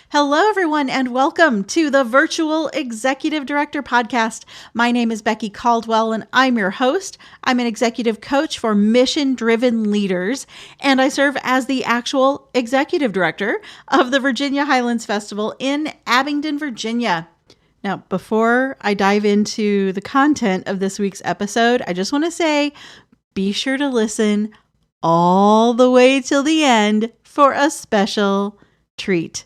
Hello, everyone, and welcome to the Virtual Executive Director Podcast. My name is Becky Caldwell, and I'm your host. I'm an executive coach for mission-driven leaders, and I serve as the actual executive director of the Virginia Highlands Festival in Abingdon, Virginia. Now, before I dive into the content of this week's episode, I just want to say, be sure to listen all the way till the end for a special treat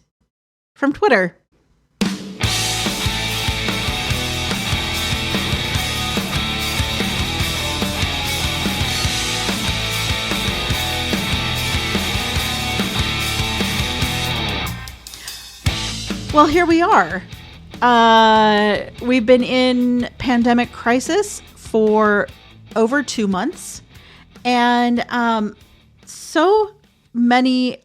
from Twitter. Well, here we are. We've been in pandemic crisis for over 2 months, and so many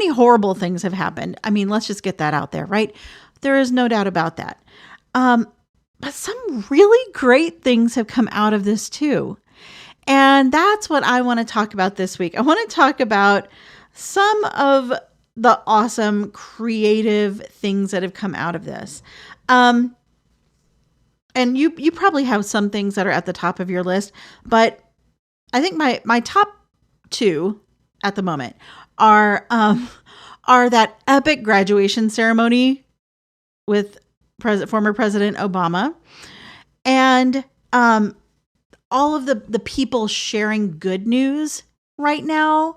horrible things have happened. I mean, let's just get that out there, right? There is no doubt about that. But some really great things have come out of this too. And that's what I want to talk about this week. I want to talk about some of the awesome creative things that have come out of this. And you probably have some things that are at the top of your list, but I think my top two at the moment are that epic graduation ceremony with former President Obama, and all of the people sharing good news right now.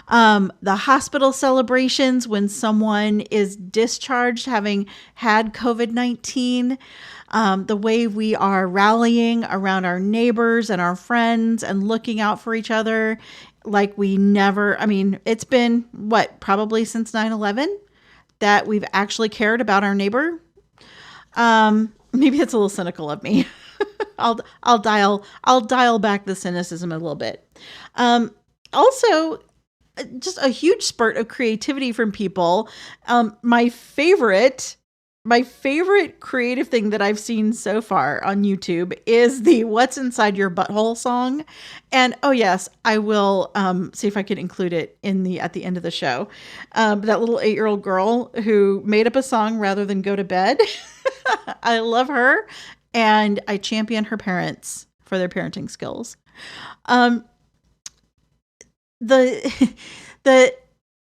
The hospital celebrations when someone is discharged having had COVID-19. The way we are rallying around our neighbors and our friends and looking out for each other like we never, it's been probably since 9/11 that we've actually cared about our neighbor. Maybe it's a little cynical of me. I'll dial back the cynicism a little bit. Also, just a huge spurt of creativity from people. My favorite creative thing that I've seen so far on YouTube is the What's Inside Your Butthole song. And oh yes, I will see if I can include it at the end of the show. That little 8-year-old girl who made up a song rather than go to bed. I love her, and I champion her parents for their parenting skills.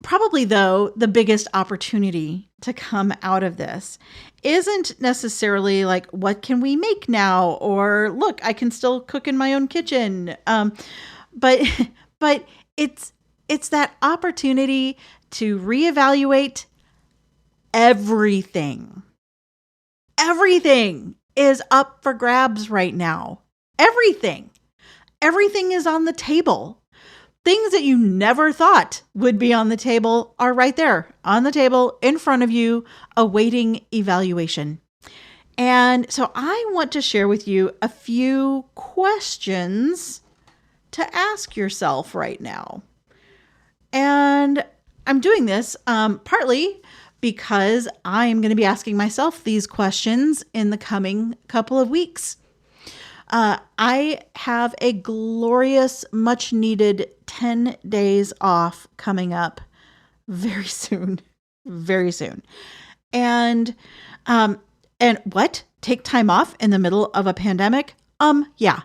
Probably, though, the biggest opportunity to come out of this isn't necessarily like, what can we make now? Or look, I can still cook in my own kitchen. But it's that opportunity to reevaluate everything. Everything is up for grabs right now. Everything is on the table. Things that you never thought would be on the table are right there on the table in front of you, awaiting evaluation. And so I want to share with you a few questions to ask yourself right now. And I'm doing this partly because I'm going to be asking myself these questions in the coming couple of weeks. I have a glorious, much needed 10 days off coming up very soon. And what? Take time off in the middle of a pandemic? Yeah,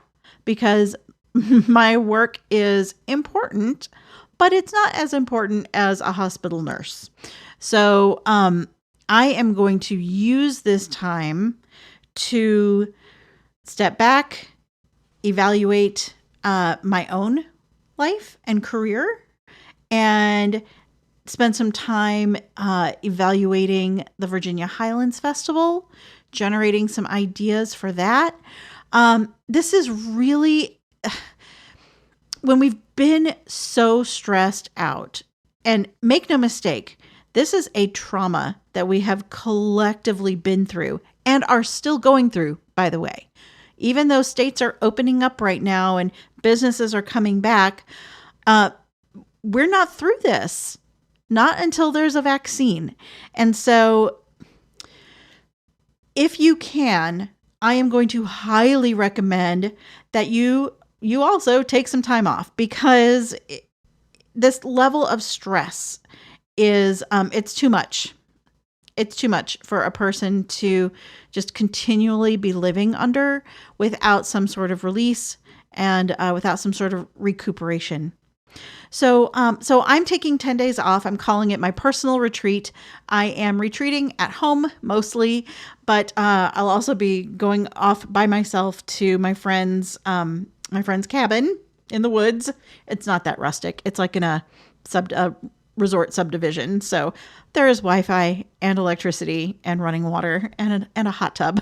because my work is important, but it's not as important as a hospital nurse. So, I am going to use this time to step back, evaluate my own life and career, and spend some time evaluating the Virginia Highlands Festival, generating some ideas for that. This is really, when we've been so stressed out, and make no mistake, this is a trauma that we have collectively been through and are still going through, by the way. Even though states are opening up right now and businesses are coming back, we're not through this. Not until there's a vaccine. And so if you can, I am going to highly recommend that you also take some time off, because this level of stress is, it's too much. It's too much for a person to just continually be living under without some sort of release and without some sort of recuperation. So I'm taking 10 days off. I'm calling it my personal retreat. I am retreating at home mostly, but I'll also be going off by myself to my friend's cabin in the woods. It's not that rustic. It's like in a resort subdivision. So there is Wi-Fi and electricity and running water and a hot tub.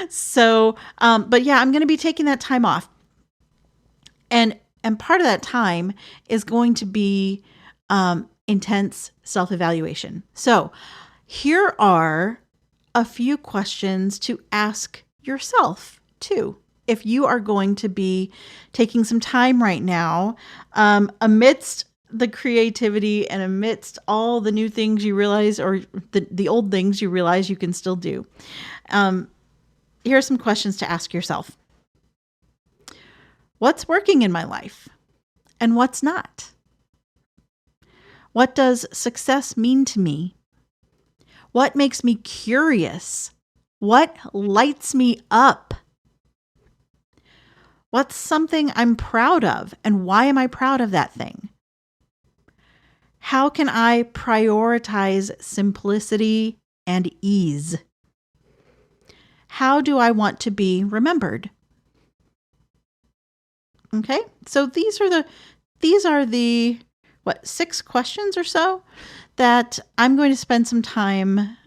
So, but yeah, I'm going to be taking that time off. And part of that time is going to be intense self-evaluation. So here are a few questions to ask yourself too. If you are going to be taking some time right now, amidst the creativity and amidst all the new things you realize, or the old things you realize you can still do. Here are some questions to ask yourself. What's working in my life and what's not? What does success mean to me? What makes me curious? What lights me up? What's something I'm proud of, and why am I proud of that thing? How can I prioritize simplicity and ease? How do I want to be remembered? Okay, so these are the 6 questions or so that I'm going to spend some time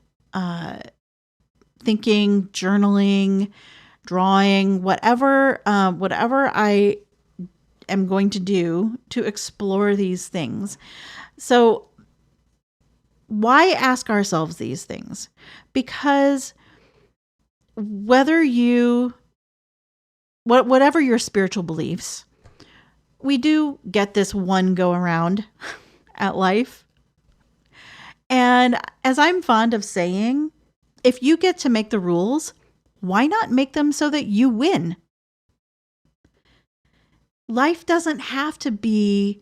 thinking, journaling, drawing, whatever I am going to do to explore these things. So why ask ourselves these things? Because whatever your spiritual beliefs, we do get this one go around at life. And as I'm fond of saying, if you get to make the rules, why not make them so that you win? Life doesn't have to be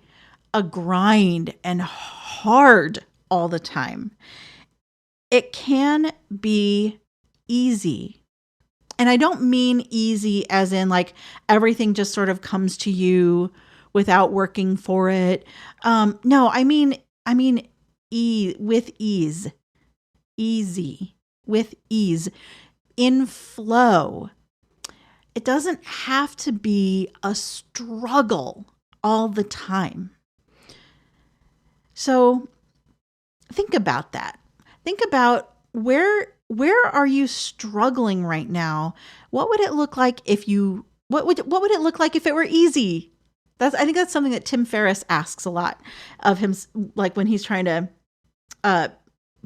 a grind and hard all the time. It can be easy. And I don't mean easy as in like everything just sort of comes to you without working for it. No, I mean with ease, easy, with ease, in flow. It doesn't have to be a struggle all the time. So think about that. Think about where are you struggling right now? What would it look like if what would it look like if it were easy? I think that's something that Tim Ferriss asks a lot of him, like when he's trying to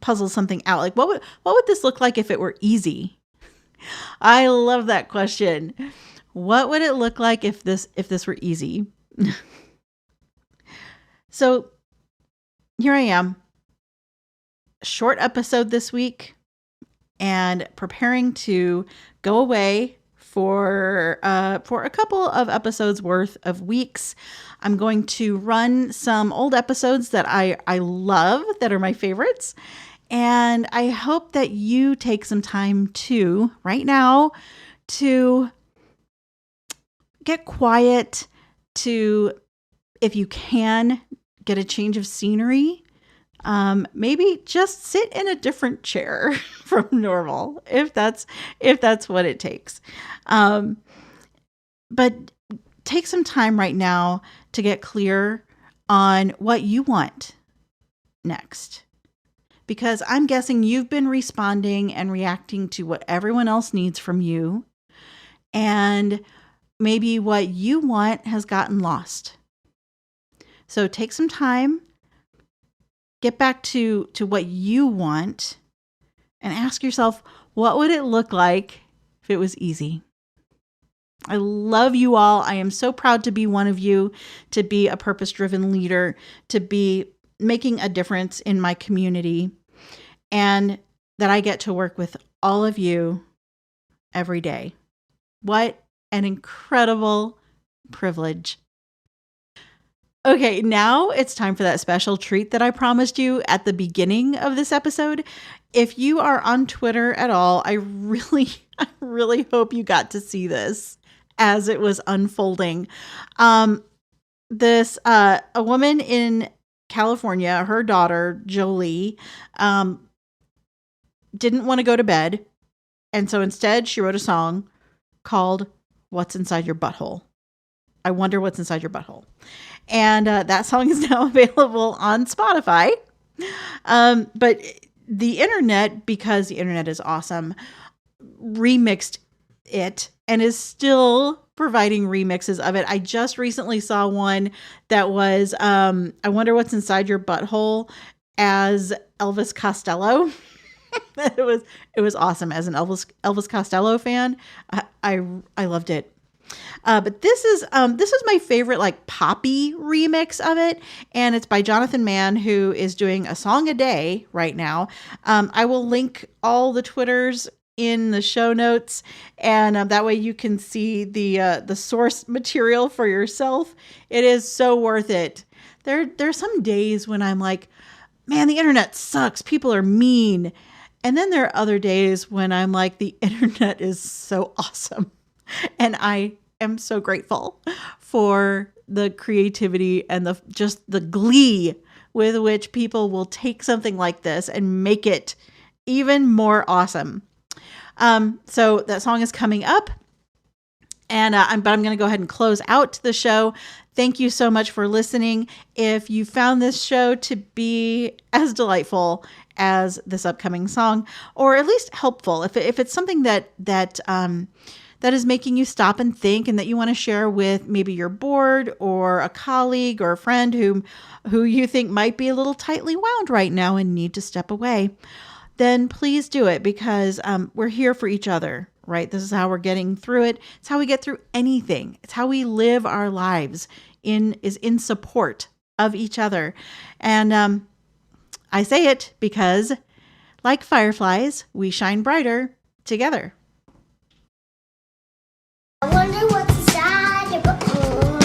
puzzle something out. Like what would this look like if it were easy? I love that question. What would it look like if this were easy? So here I am. Short episode this week, and preparing to go away for a couple of episodes worth of weeks. I'm going to run some old episodes that I love, that are my favorites. And I hope that you take some time too, right now, to get quiet, to, if you can, get a change of scenery. Maybe just sit in a different chair from normal, if that's what it takes. But take some time right now to get clear on what you want next. Because I'm guessing you've been responding and reacting to what everyone else needs from you. And maybe what you want has gotten lost. So take some time. Get back to what you want and ask yourself, what would it look like if it was easy? I love you all. I am so proud to be one of you, to be a purpose-driven leader, to be making a difference in my community, and that I get to work with all of you every day. What an incredible privilege. Okay, now it's time for that special treat that I promised you at the beginning of this episode. If you are on Twitter at all, I really hope you got to see this as it was unfolding. A woman in California, her daughter Jolie, didn't want to go to bed, and so instead she wrote a song called "What's Inside Your Butthole." I wonder what's inside your butthole. And that song is now available on Spotify. But the internet, because the internet is awesome, remixed it and is still providing remixes of it. I just recently saw one that was I Wonder What's Inside Your Butthole as Elvis Costello. It was awesome. As an Elvis Costello fan, I loved it. But this is my favorite like poppy remix of it, and it's by Jonathan Mann, who is doing a song a day right now. I will link all the Twitters in the show notes, and that way you can see the source material for yourself. It is so worth it. There's some days when I'm like, man, the internet sucks. People are mean. And then there are other days when I'm like, the internet is so awesome. And I am so grateful for the creativity and the glee with which people will take something like this and make it even more awesome. So that song is coming up, and I'm going to go ahead and close out the show. Thank you so much for listening. If you found this show to be as delightful as this upcoming song, or at least helpful, if it's something that is making you stop and think, and that you want to share with maybe your board or a colleague or a friend who you think might be a little tightly wound right now and need to step away, then please do it, because we're here for each other, right? This is how we're getting through it. It's how we get through anything. It's how we live our lives is in support of each other. And I say it because, like fireflies, we shine brighter together. I wonder what's inside your butthole.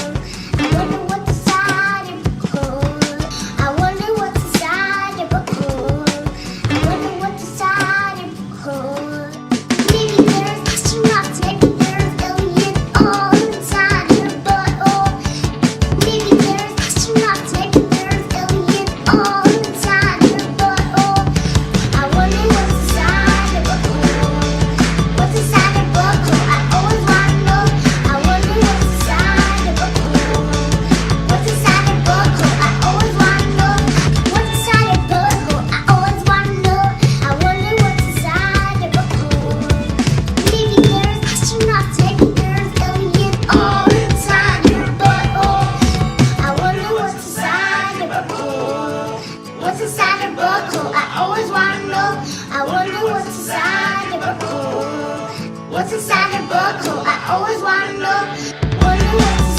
I wonder what's inside your butthole. I wonder what's inside your butthole. I wonder what's inside your butthole. Maybe there's astronauts, maybe there's aliens all inside your butthole. Maybe there's astronauts, maybe there's aliens all inside your butthole. I wonder what's inside your butthole. What's inside your butthole? I always want to know. I wonder what's inside your butthole. What's inside your butthole? I always want to know. What's inside your butthole? I always want to know. I wonder what's inside your butthole. Maybe there's astronauts, maybe there's aliens all inside your butthole. I wonder what's inside your butthole. What's inside your butthole? I always want to know. I wonder what's inside your butthole. What's inside your butthole? I always want to know. Wonder what's